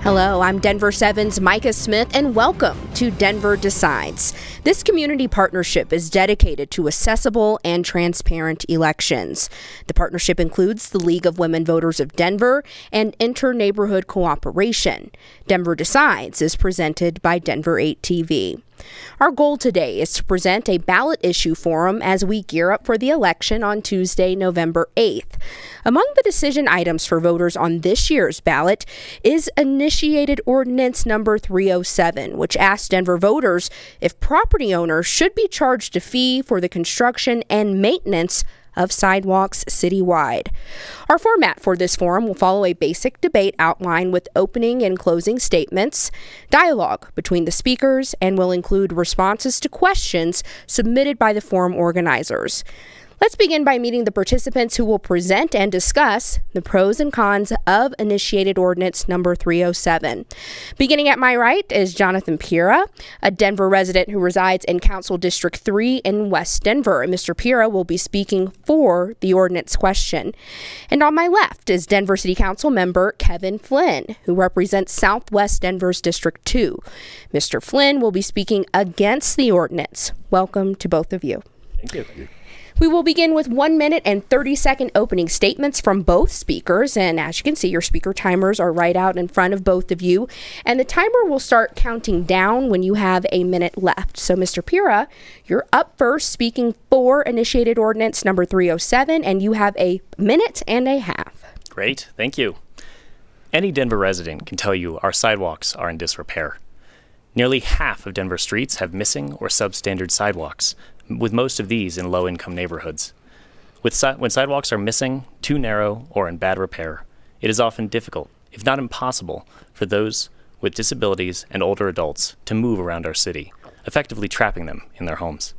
Hello, I'm Denver 7's Micah Smith, and welcome to Denver Decides. This community partnership is dedicated to accessible and transparent elections. The partnership includes the League of Women Voters of Denver and Inter-Neighborhood Cooperation. Denver Decides is presented by Denver 8 TV. Our goal today is to present a ballot issue forum as we gear up for the election on Tuesday, November 8th. Among the decision items for voters on this year's ballot is Initiated Ordinance number 307, which asks Denver voters if property owners should be charged a fee for the construction and maintenance of sidewalks citywide. Our format for this forum will follow a basic debate outline with opening and closing statements, dialogue between the speakers, and will include responses to questions submitted by the forum organizers. Let's begin by meeting the participants who will present and discuss the pros and cons of Initiated Ordinance number 307. Beginning at my right is Jonathan Pira, a Denver resident who resides in Council District 3 in West Denver. And Mr. Pira will be speaking for the ordinance question. And on my left is Denver City Council member Kevin Flynn, who represents Southwest Denver's District 2. Mr. Flynn will be speaking against the ordinance. Welcome to both of you. Thank you. We will begin with 1 minute and 30-second opening statements from both speakers. And as you can see, your speaker timers are right out in front of both of you. And the timer will start counting down when you have a minute left. So, Mr. Pira, you're up first speaking for Initiated Ordinance number 307, and you have a minute and a half. Great. Thank you. Any Denver resident can tell you our sidewalks are in disrepair. Nearly half of Denver streets have missing or substandard sidewalks, with most of these in low-income neighborhoods. When sidewalks are missing, too narrow, or in bad repair, it is often difficult, if not impossible, for those with disabilities and older adults to move around our city, effectively trapping them in their homes.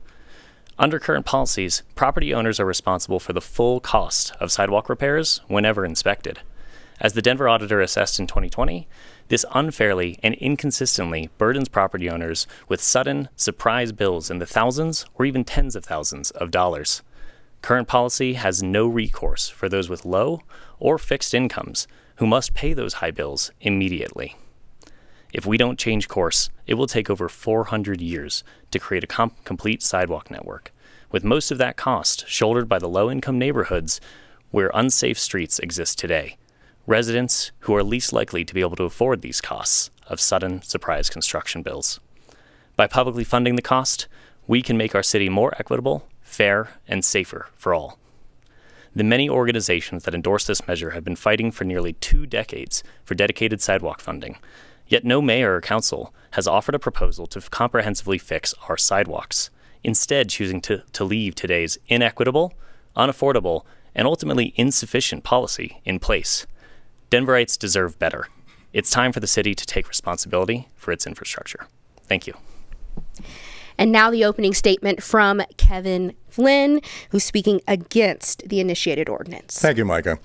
Under current policies, property owners are responsible for the full cost of sidewalk repairs whenever inspected. As the Denver Auditor assessed in 2020, this unfairly and inconsistently burdens property owners with sudden, surprise bills in the thousands or even tens of thousands of dollars. Current policy has no recourse for those with low or fixed incomes who must pay those high bills immediately. If we don't change course, it will take over 400 years to create a complete sidewalk network, with most of that cost shouldered by the low-income neighborhoods where unsafe streets exist today. Residents who are least likely to be able to afford these costs of sudden surprise construction bills. By publicly funding the cost, we can make our city more equitable, fair, and safer for all. The many organizations that endorse this measure have been fighting for nearly 2 decades for dedicated sidewalk funding, yet no mayor or council has offered a proposal to comprehensively fix our sidewalks, instead choosing to leave today's inequitable, unaffordable, and ultimately insufficient policy in place. Denverites deserve better. It's time for the city to take responsibility for its infrastructure. Thank you. And now the opening statement from Kevin Flynn, who's speaking against the Initiated Ordinance. Thank you, Micah.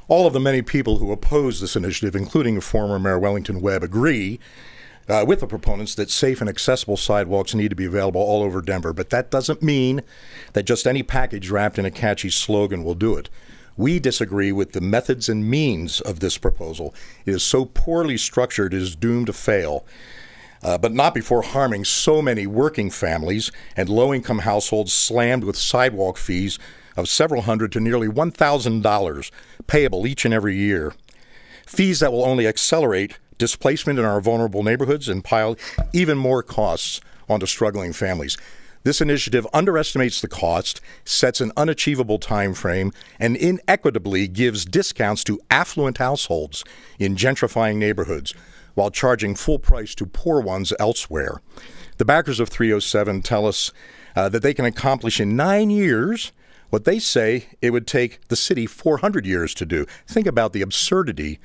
All of the many people who oppose this initiative, including former Mayor Wellington Webb, agree with the proponents that safe and accessible sidewalks need to be available all over Denver. But that doesn't mean that just any package wrapped in a catchy slogan will do it. We disagree with the methods and means of this proposal. It is so poorly structured, it is doomed to fail, but not before harming so many working families and low-income households slammed with sidewalk fees of several hundred to nearly $1,000 payable each and every year. Fees that will only accelerate displacement in our vulnerable neighborhoods and pile even more costs onto struggling families. This initiative underestimates the cost, sets an unachievable time frame, and inequitably gives discounts to affluent households in gentrifying neighborhoods while charging full price to poor ones elsewhere. The backers of 307 tell us that they can accomplish in 9 years what they say it would take the city 400 years to do. Think about the absurdity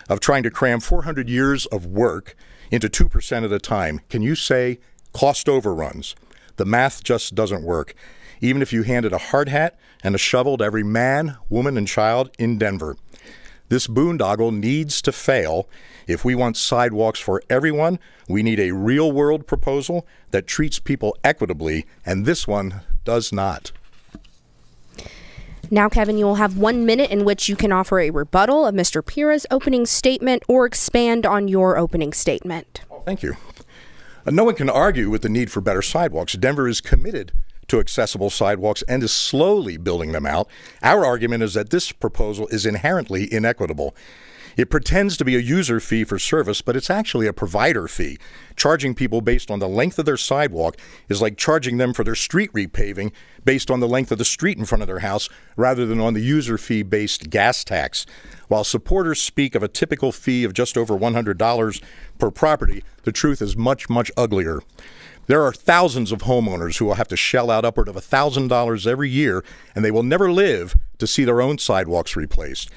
of trying to cram 400 years of work into 2% at a time. Can you say cost overruns? The math just doesn't work, even if you handed a hard hat and a shovel to every man, woman, and child in Denver. This boondoggle needs to fail. If we want sidewalks for everyone, we need a real-world proposal that treats people equitably, and this one does not. Now, Kevin, you will have 1 minute in which you can offer a rebuttal of Mr. Pira's opening statement or expand on your opening statement. Thank you. No one can argue with the need for better sidewalks. Denver is committed to accessible sidewalks and is slowly building them out. Our argument is that this proposal is inherently inequitable. It pretends to be a user fee for service, but it's actually a provider fee. Charging people based on the length of their sidewalk is like charging them for their street repaving based on the length of the street in front of their house rather than on the user fee-based gas tax. While supporters speak of a typical fee of just over $100 per property, the truth is much, much uglier. There are thousands of homeowners who will have to shell out upward of $1,000 every year, and they will never live to see their own sidewalks replaced.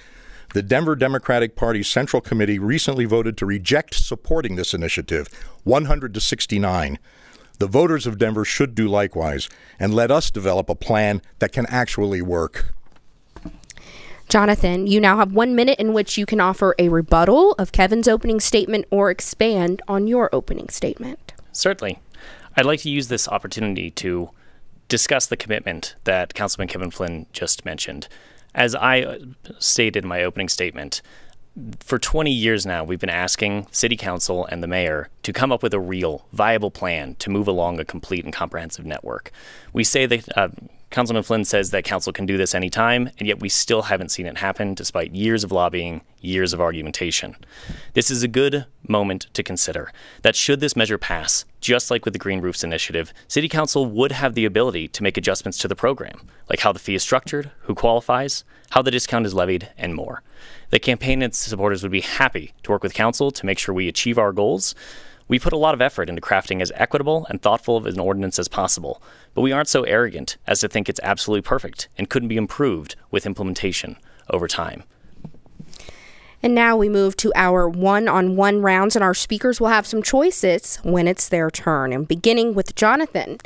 The Denver Democratic Party Central Committee recently voted to reject supporting this initiative, 100 to 69. The voters of Denver should do likewise, and let us develop a plan that can actually work. Jonathan, you now have 1 minute in which you can offer a rebuttal of Kevin's opening statement or expand on your opening statement. Certainly. I'd like to use this opportunity to discuss the commitment that Councilman Kevin Flynn just mentioned. As I stated in my opening statement, for 20 years now, we've been asking City Council and the Mayor to come up with a real, viable plan to move along a complete and comprehensive network. We say that Councilman Flynn says that Council can do this anytime, and yet we still haven't seen it happen despite years of lobbying, years of argumentation. This is a good moment to consider that should this measure pass, just like with the Green Roofs Initiative, City Council would have the ability to make adjustments to the program, like how the fee is structured, who qualifies, how the discount is levied, and more. The campaign and its supporters would be happy to work with Council to make sure we achieve our goals. We put a lot of effort into crafting as equitable and thoughtful of an ordinance as possible, but we aren't so arrogant as to think it's absolutely perfect and couldn't be improved with implementation over time. And now we move to our one-on-one rounds, and our speakers will have some choices when it's their turn. And beginning with Jonathan,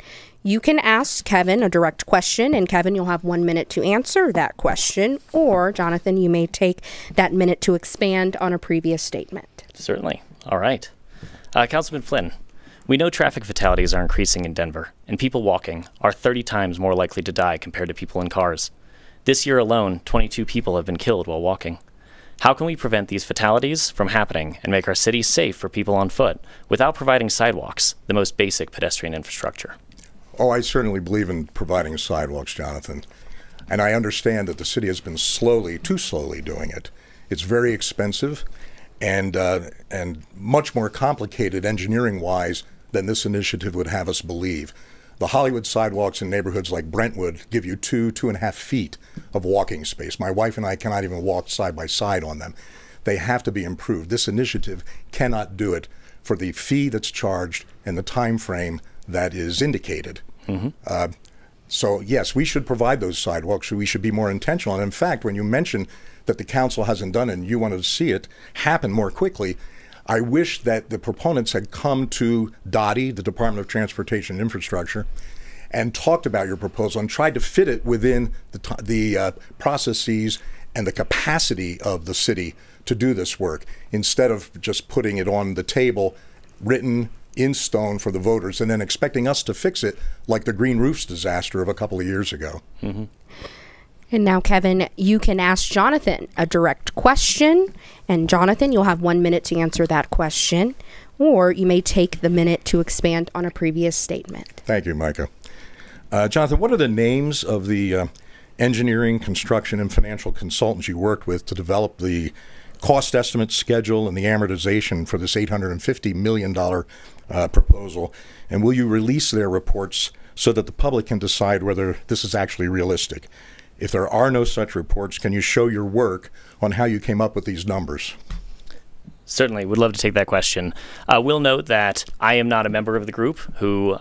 you can ask Kevin a direct question, and Kevin, you'll have 1 minute to answer that question. Or, Jonathan, you may take that minute to expand on a previous statement. Certainly. All right. Councilman Flynn, we know traffic fatalities are increasing in Denver, and people walking are 30 times more likely to die compared to people in cars. This year alone, 22 people have been killed while walking. How can we prevent these fatalities from happening and make our city safe for people on foot without providing sidewalks, the most basic pedestrian infrastructure? Oh, I certainly believe in providing sidewalks, Jonathan. And I understand that the city has been too slowly doing it. It's very expensive and much more complicated engineering-wise than this initiative would have us believe. The Hollywood sidewalks in neighborhoods like Brentwood give you 2.5 feet of walking space. My wife and I cannot even walk side by side on them. They have to be improved. This initiative cannot do it for the fee that's charged and the time frame that is indicated. Mm-hmm. So yes, we should provide those sidewalks. We should be more intentional. And in fact, when you mention that the council hasn't done it and you wanted to see it happen more quickly, I wish that the proponents had come to DOTI, the Department of Transportation and Infrastructure, and talked about your proposal and tried to fit it within the processes and the capacity of the city to do this work, instead of just putting it on the table, written in stone for the voters, and then expecting us to fix it like the Green Roofs disaster of a couple of years ago. Mm-hmm. And now, Kevin, you can ask Jonathan a direct question. And Jonathan, you'll have 1 minute to answer that question. Or you may take the minute to expand on a previous statement. Thank you, Micah. Jonathan, what are the names of the engineering, construction, and financial consultants you worked with to develop the cost estimate schedule and the amortization for this $850 million proposal? And will you release their reports so that the public can decide whether this is actually realistic? If there are no such reports, can you show your work on how you came up with these numbers? Certainly, would love to take that question. We'll note that I am not a member of the group who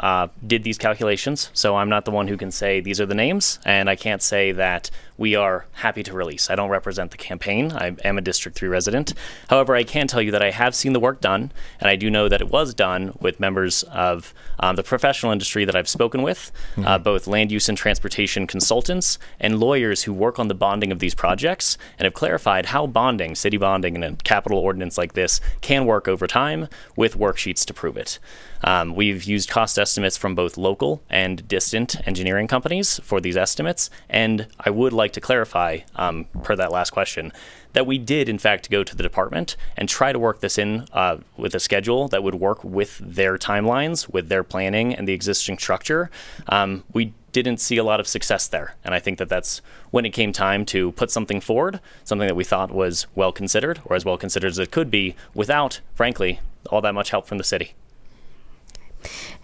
did these calculations, so I'm not the one who can say these are the names, and I can't say that we are happy to release. I don't represent the campaign. I am a District 3 resident. However, I can tell you that I have seen the work done, and I do know that it was done with members of the professional industry that I've spoken with, both land use and transportation consultants and lawyers who work on the bonding of these projects, and have clarified how bonding, city bonding, and a capital ordinance like this can work over time with worksheets to prove it. We've used cost estimates from both local and distant engineering companies for these estimates, and I would like like to clarify, per that last question, that we did, in fact, go to the department and try to work this in with a schedule that would work with their timelines, with their planning and the existing structure. We didn't see a lot of success there. And I think that that's when it came time to put something forward, something that we thought was well considered, or as well considered as it could be, without, frankly, all that much help from the city.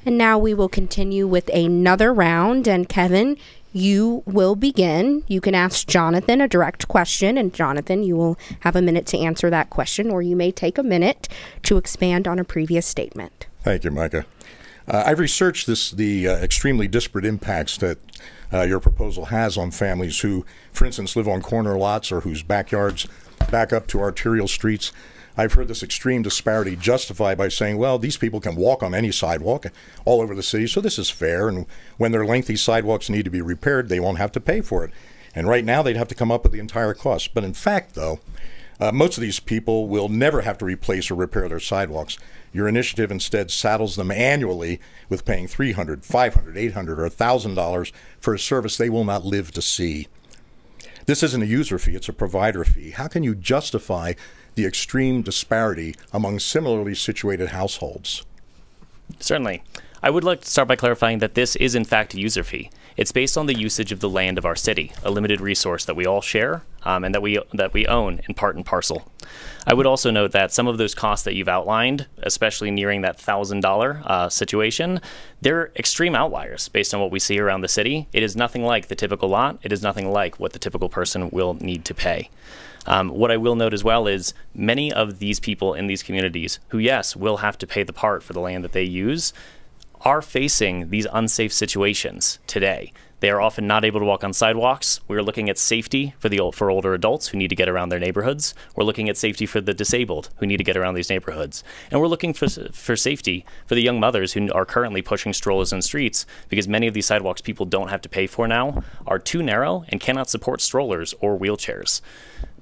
And now we will continue with another round. And Kevin, you will begin. You can ask Jonathan a direct question, and Jonathan, you will have a minute to answer that question, or you may take a minute to expand on a previous statement. Thank you, Micah. I've researched the extremely disparate impacts that your proposal has on families who, for instance, live on corner lots or whose backyards back up to arterial streets. I've heard this extreme disparity justified by saying, well, these people can walk on any sidewalk all over the city, so this is fair, and when their lengthy sidewalks need to be repaired, they won't have to pay for it. And right now, they'd have to come up with the entire cost. But in fact, though, most of these people will never have to replace or repair their sidewalks. Your initiative instead saddles them annually with paying $300, $500, $800, or $1,000 for a service they will not live to see. This isn't a user fee, it's a provider fee. How can you justify the extreme disparity among similarly situated households? Certainly. I would like to start by clarifying that this is in fact a user fee. It's based on the usage of the land of our city, a limited resource that we all share and that we own in part and parcel. I would also note that some of those costs that you've outlined, especially nearing that $1,000 situation, they're extreme outliers based on what we see around the city. It is nothing like the typical lot. It is nothing like what the typical person will need to pay. What I will note as well is many of these people in these communities who, yes, will have to pay the part for the land that they use, are facing these unsafe situations today. They are often not able to walk on sidewalks. We're looking at safety for older adults who need to get around their neighborhoods. We're looking at safety for the disabled who need to get around these neighborhoods. And we're looking for safety for the young mothers who are currently pushing strollers in streets, because many of these sidewalks people don't have to pay for now are too narrow and cannot support strollers or wheelchairs.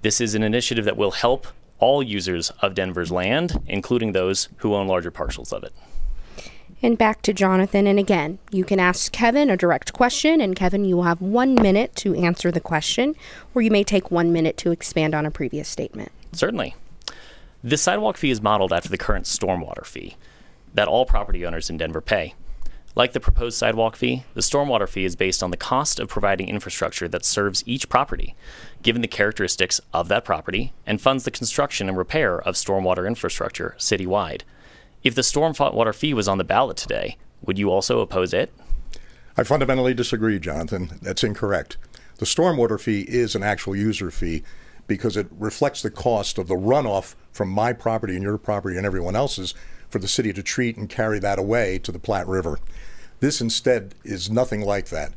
This is an initiative that will help all users of Denver's land, including those who own larger parcels of it. And back to Jonathan. And again, you can ask Kevin a direct question, and Kevin, you will have 1 minute to answer the question, or you may take 1 minute to expand on a previous statement. Certainly. The sidewalk fee is modeled after the current stormwater fee that all property owners in Denver pay. Like the proposed sidewalk fee, the stormwater fee is based on the cost of providing infrastructure that serves each property, given the characteristics of that property, and funds the construction and repair of stormwater infrastructure citywide. If the stormwater fee was on the ballot today, would you also oppose it? I fundamentally disagree, Jonathan. That's incorrect. The stormwater fee is an actual user fee because it reflects the cost of the runoff from my property and your property and everyone else's for the city to treat and carry that away to the Platte River. This instead is nothing like that.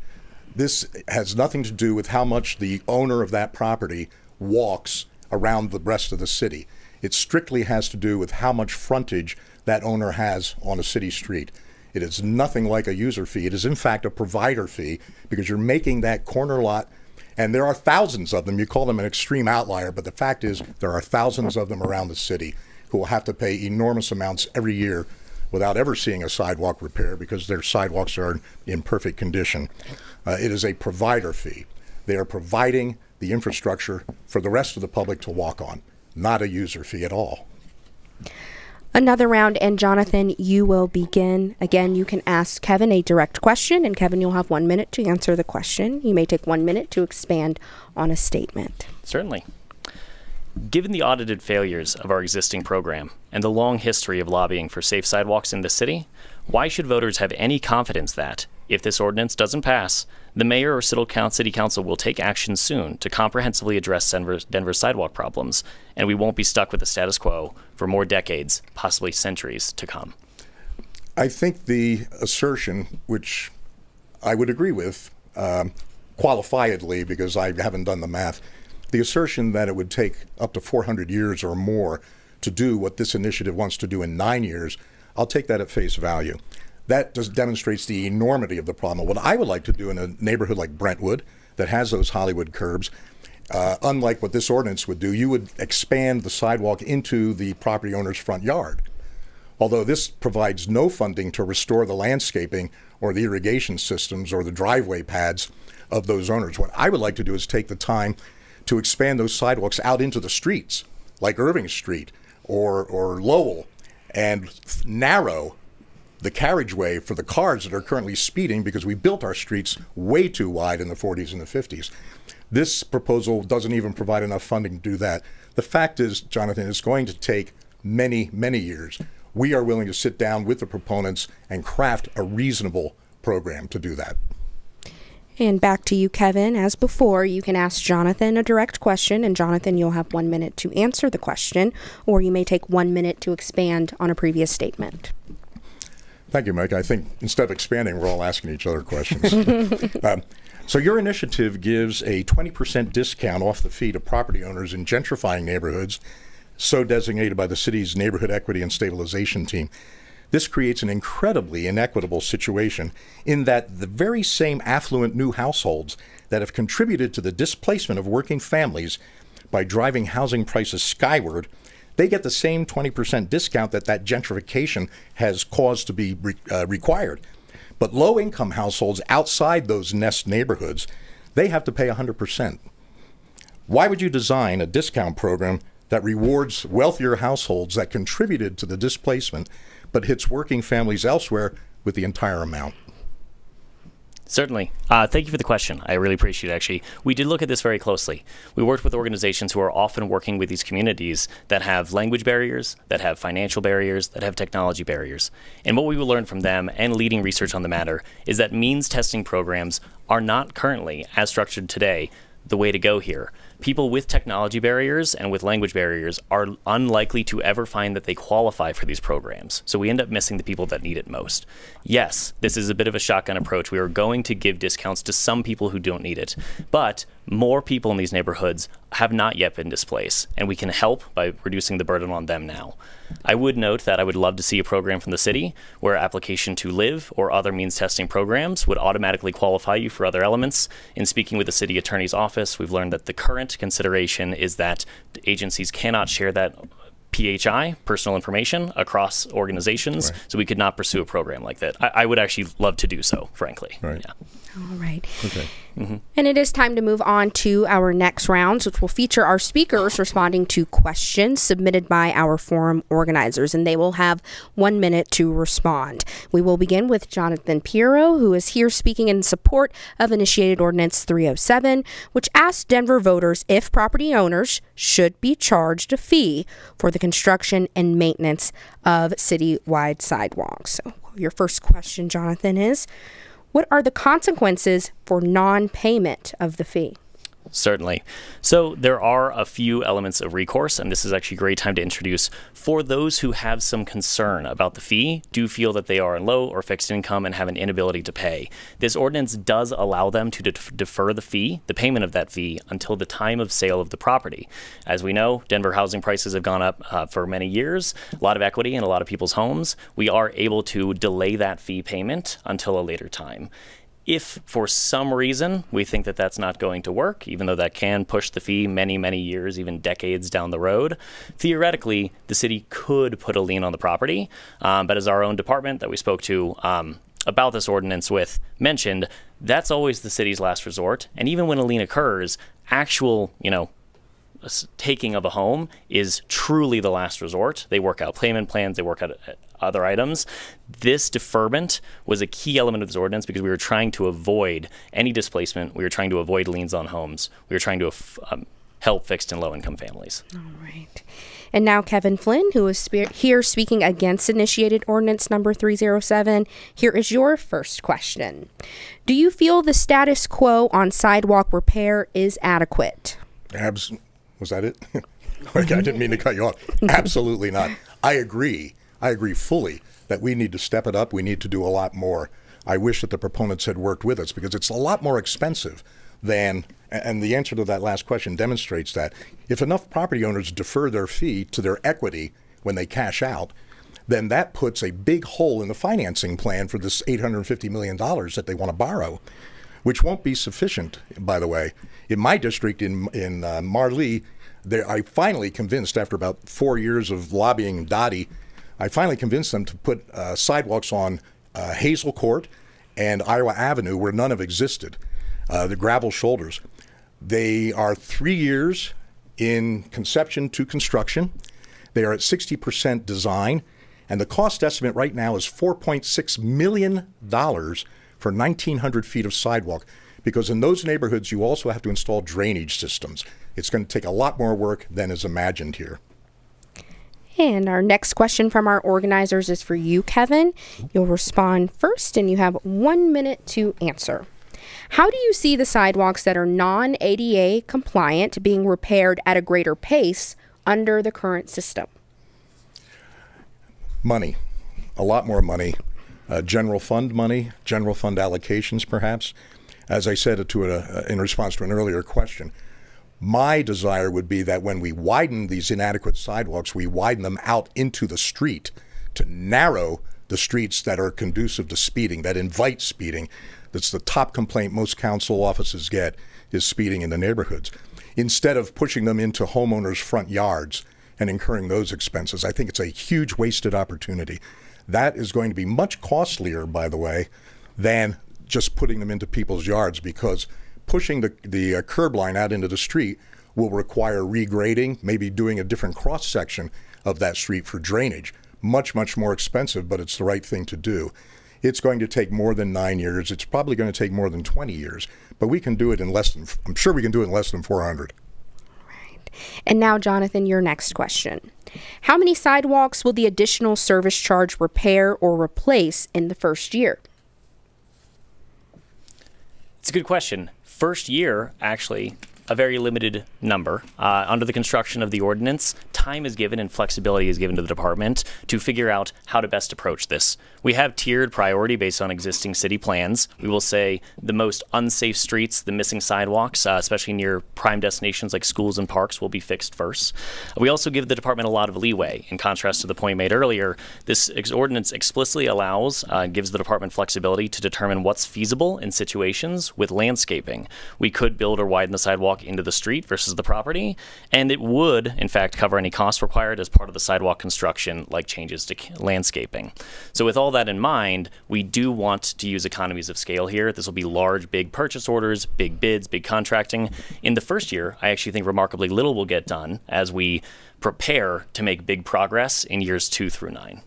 This has nothing to do with how much the owner of that property walks around the rest of the city. It strictly has to do with how much frontage that owner has on a city street. It is nothing like a user fee. It is in fact a provider fee because you're making that corner lot, and there are thousands of them. You call them an extreme outlier, but the fact is there are thousands of them around the city who will have to pay enormous amounts every year without ever seeing a sidewalk repair because their sidewalks are in perfect condition. It is a provider fee. They are providing the infrastructure for the rest of the public to walk on, not a user fee at all. Another round, and Jonathan, you will begin. Again, you can ask Kevin a direct question, and Kevin, you'll have 1 minute to answer the question. You may take 1 minute to expand on a statement. Certainly. Given the audited failures of our existing program and the long history of lobbying for safe sidewalks in the city, why should voters have any confidence that, if this ordinance doesn't pass, the mayor or city council will take action soon to comprehensively address Denver's sidewalk problems, and we won't be stuck with the status quo for more decades, possibly centuries, to come? I think the assertion, which I would agree with qualifiedly because I haven't done the math, the assertion that it would take up to 400 years or more to do what this initiative wants to do in 9 years, I'll take that at face value. That just demonstrates the enormity of the problem. What I would like to do in a neighborhood like Brentwood that has those Hollywood curbs, unlike what this ordinance would do, you would expand the sidewalk into the property owner's front yard. Although this provides no funding to restore the landscaping or the irrigation systems or the driveway pads of those owners. What I would like to do is take the time to expand those sidewalks out into the streets, like Irving Street or Lowell, and narrow the carriageway for the cars that are currently speeding, because we built our streets way too wide in the 40s and the 50s. This proposal doesn't even provide enough funding to do that. The fact is, Jonathan, it's going to take many, many years. We are willing to sit down with the proponents and craft a reasonable program to do that. And back to you, Kevin. As before, you can ask Jonathan a direct question, and Jonathan, you'll have 1 minute to answer the question, or you may take 1 minute to expand on a previous statement. Thank you, Mike. I think instead of expanding, we're all asking each other questions. So your initiative gives a 20% discount off the fee to property owners in gentrifying neighborhoods, so designated by the city's Neighborhood Equity and Stabilization Team. This creates an incredibly inequitable situation in that the very same affluent new households that have contributed to the displacement of working families by driving housing prices skyward, they get the same 20% discount that gentrification has caused to be required. But low-income households outside those nest neighborhoods, they have to pay 100%. Why would you design a discount program that rewards wealthier households that contributed to the displacement, but hits working families elsewhere with the entire amount? Certainly. Thank you for the question. I really appreciate it, actually. We did look at this very closely. We worked with organizations who are often working with these communities that have language barriers, that have financial barriers, that have technology barriers. And what we will learn from them and leading research on the matter is that means testing programs are not currently, as structured today, the way to go here. People with technology barriers and with language barriers are unlikely to ever find that they qualify for these programs. So we end up missing the people that need it most. Yes, this is a bit of a shotgun approach. We are going to give discounts to some people who don't need it, but more people in these neighborhoods have not yet been displaced, and we can help by reducing the burden on them now. I would note that I would love to see a program from the city where application to live or other means testing programs would automatically qualify you for other elements. In speaking with the city attorney's office, we've learned that the current consideration is that agencies cannot share that PHI, personal information, across organizations, right. So we could not pursue a program like that. I would actually love to do so, frankly. Right. Yeah. All right. Okay. Mm-hmm. And it is time to move on to our next rounds, which will feature our speakers responding to questions submitted by our forum organizers, and they will have 1 minute to respond. We will begin with Jonathan Piero, who is here speaking in support of Initiated Ordinance 307, which asks Denver voters if property owners should be charged a fee for the construction and maintenance of citywide sidewalks. So your first question, Jonathan, is: what are the consequences for non-payment of the fee? Certainly. So there are a few elements of recourse, and this is actually a great time to introduce. For those who have some concern about the fee, do feel that they are in low or fixed income and have an inability to pay, this ordinance does allow them to defer the fee, the payment of that fee, until the time of sale of the property. As we know, Denver housing prices have gone up for many years, a lot of equity in a lot of people's homes. We are able to delay that fee payment until a later time. If for some reason we think that that's not going to work, even though that can push the fee many, many years, even decades down the road, theoretically, the city could put a lien on the property. But as our own department that we spoke to about this ordinance with mentioned, that's always the city's last resort. And even when a lien occurs, actual, taking of a home is truly the last resort. They work out payment plans, they work out other items. This deferment was a key element of this ordinance because we were trying to avoid any displacement. We were trying to avoid liens on homes. We were trying to help fixed and low-income families. All right. And now Kevin Flynn, who is here speaking against Initiated Ordinance number 307. Here is your first question. Do you feel the status quo on sidewalk repair is adequate? Was that it? Okay, I didn't mean to cut you off. Absolutely not. I agree fully that we need to step it up. We need to do a lot more. I wish that the proponents had worked with us because it's a lot more expensive than, and the answer to that last question demonstrates that, if enough property owners defer their fee to their equity when they cash out, then that puts a big hole in the financing plan for this $850 million that they want to borrow, which won't be sufficient, by the way. In my district in Marley, I finally convinced, after about 4 years of lobbying Dottie, I finally convinced them to put sidewalks on Hazel Court and Iowa Avenue, where none have existed, the gravel shoulders. They are 3 years in conception to construction. They are at 60% design, and the cost estimate right now is $4.6 million for 1,900 feet of sidewalk, because in those neighborhoods you also have to install drainage systems. It's going to take a lot more work than is imagined here. And our next question from our organizers is for you, Kevin. You'll respond first, and you have 1 minute to answer. How do you see the sidewalks that are non-ADA compliant being repaired at a greater pace under the current system? Money, a lot more money. General fund money, general fund allocations perhaps. As I said in response to an earlier question, my desire would be that when we widen these inadequate sidewalks, we widen them out into the street to narrow the streets that are conducive to speeding, that invite speeding. That's the top complaint most council offices get, is speeding in the neighborhoods. Instead of pushing them into homeowners' front yards and incurring those expenses, I think it's a huge wasted opportunity. That is going to be much costlier, by the way, than just putting them into people's yards, because pushing the curb line out into the street will require regrading, maybe doing a different cross section of that street for drainage. Much, much more expensive, but it's the right thing to do. It's going to take more than 9 years. It's probably going to take more than 20 years, but we can do it in less than, I'm sure we can do it in less than 400. Right. And now, Jonathan, your next question. How many sidewalks will the additional service charge repair or replace in the first year? It's a good question. First year, actually, a very limited number. Under the construction of the ordinance, time is given and flexibility is given to the department to figure out how to best approach this. We have tiered priority based on existing city plans. We will say the most unsafe streets, the missing sidewalks, especially near prime destinations like schools and parks, will be fixed first. We also give the department a lot of leeway. In contrast to the point made earlier, this ordinance explicitly allows, gives the department flexibility to determine what's feasible in situations with landscaping. We could build or widen the sidewalk into the street versus the property, and it would, in fact, cover any costs required as part of the sidewalk construction, like changes to landscaping. So with all that in mind, we do want to use economies of scale here. This will be large, big purchase orders, big bids, big contracting. In the first year, I actually think remarkably little will get done as we prepare to make big progress in years 2 through 9.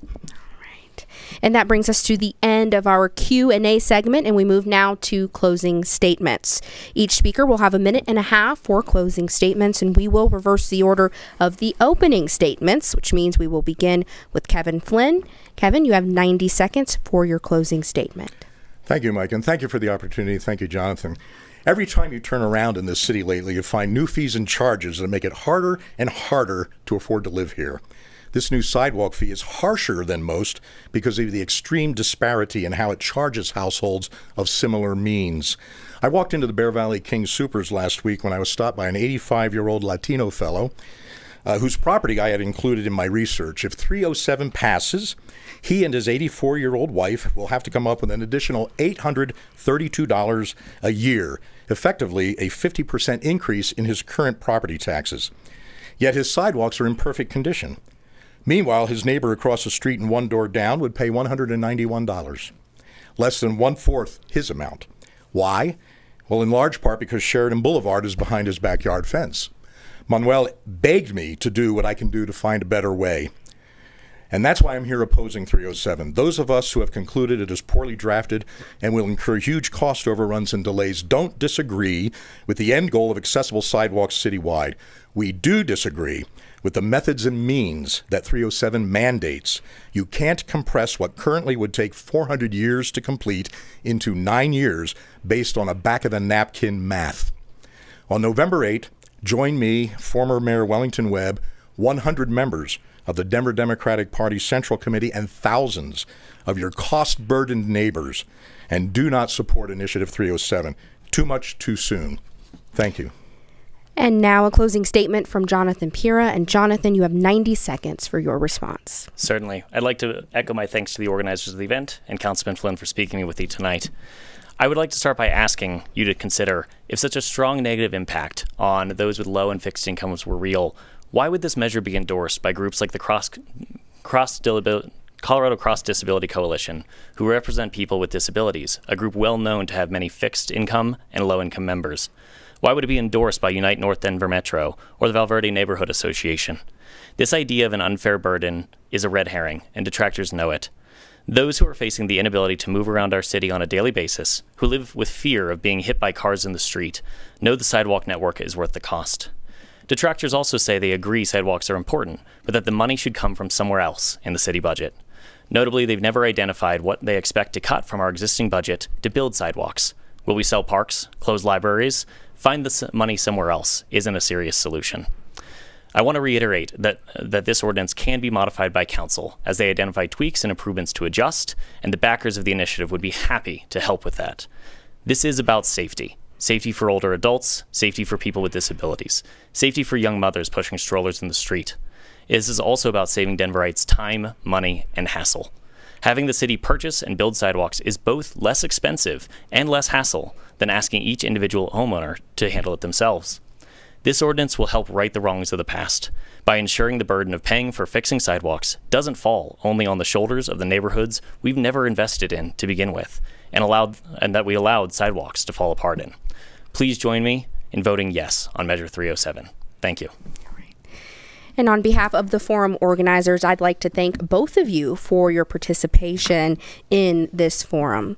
And that brings us to the end of our Q&A segment, and we move now to closing statements. Each speaker will have 1.5 minutes for closing statements, and we will reverse the order of the opening statements, which means we will begin with Kevin Flynn. Kevin, you have 90 seconds for your closing statement. Thank you, Mike, and thank you for the opportunity. Thank you, Jonathan. Every time you turn around in this city lately, you find new fees and charges that make it harder and harder to afford to live here. This new sidewalk fee is harsher than most because of the extreme disparity in how it charges households of similar means. I walked into the Bear Valley King Supers last week when I was stopped by an 85-year-old Latino fellow whose property I had included in my research. If 307 passes, he and his 84-year-old wife will have to come up with an additional $832 a year, effectively a 50% increase in his current property taxes. Yet his sidewalks are in perfect condition. Meanwhile, his neighbor across the street and one door down would pay $191, less than 1/4 his amount. Why? Well, in large part because Sheridan Boulevard is behind his backyard fence. Manuel begged me to do what I can do to find a better way. And that's why I'm here opposing 307. Those of us who have concluded it is poorly drafted and will incur huge cost overruns and delays don't disagree with the end goal of accessible sidewalks citywide. We do disagree with the methods and means that 307 mandates. You can't compress what currently would take 400 years to complete into 9 years based on a back-of-the-napkin math. On November 8, join me, former Mayor Wellington Webb, 100 members of the Denver Democratic Party Central Committee, and thousands of your cost-burdened neighbors, and do not support Initiative 307. Too much, too soon. Thank you. And now a closing statement from Jonathan Pira. And Jonathan, you have 90 seconds for your response. Certainly. I'd like to echo my thanks to the organizers of the event and Councilman Flynn for speaking with you tonight. I would like to start by asking you to consider, if such a strong negative impact on those with low and fixed incomes were real, why would this measure be endorsed by groups like the Colorado Cross Disability Coalition, who represent people with disabilities, a group well known to have many fixed income and low-income members. Why would it be endorsed by Unite North Denver Metro or the Valverde Neighborhood Association? This idea of an unfair burden is a red herring, and detractors know it. Those who are facing the inability to move around our city on a daily basis, who live with fear of being hit by cars in the street, know the sidewalk network is worth the cost. Detractors also say they agree sidewalks are important, but that the money should come from somewhere else in the city budget. Notably, they've never identified what they expect to cut from our existing budget to build sidewalks. Will we sell parks, close libraries? Find the money somewhere else isn't a serious solution. I want to reiterate that this ordinance can be modified by council as they identify tweaks and improvements to adjust, and the backers of the initiative would be happy to help with that. This is about safety. Safety for older adults, safety for people with disabilities, safety for young mothers pushing strollers in the street. This is also about saving Denverites time, money, and hassle. Having the city purchase and build sidewalks is both less expensive and less hassle than asking each individual homeowner to handle it themselves. This ordinance will help right the wrongs of the past by ensuring the burden of paying for fixing sidewalks doesn't fall only on the shoulders of the neighborhoods we've never invested in to begin with, and that we allowed sidewalks to fall apart in. Please join me in voting yes on Measure 307. Thank you. And on behalf of the forum organizers, I'd like to thank both of you for your participation in this forum.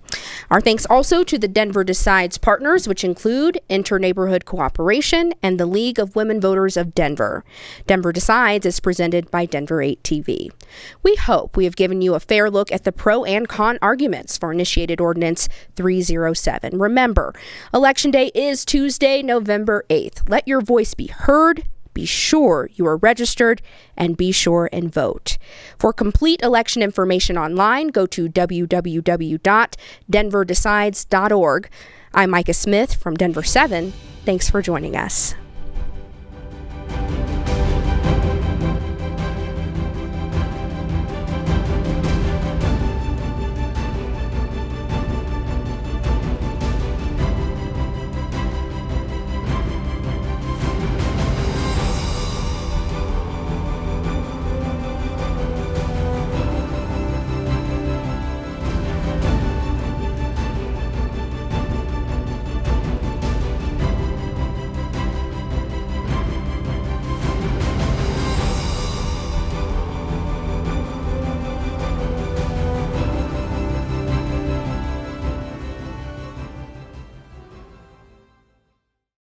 Our thanks also to the Denver Decides partners, which include Inter-Neighborhood Cooperation and the League of Women Voters of Denver. Denver Decides is presented by Denver 8 TV. We hope we have given you a fair look at the pro and con arguments for initiated Ordinance 307. Remember, Election Day is Tuesday, November 8th. Let your voice be heard. Be sure you are registered, and be sure and vote. For complete election information online, go to www.denverdecides.org. I'm Micah Smith from Denver 7. Thanks for joining us.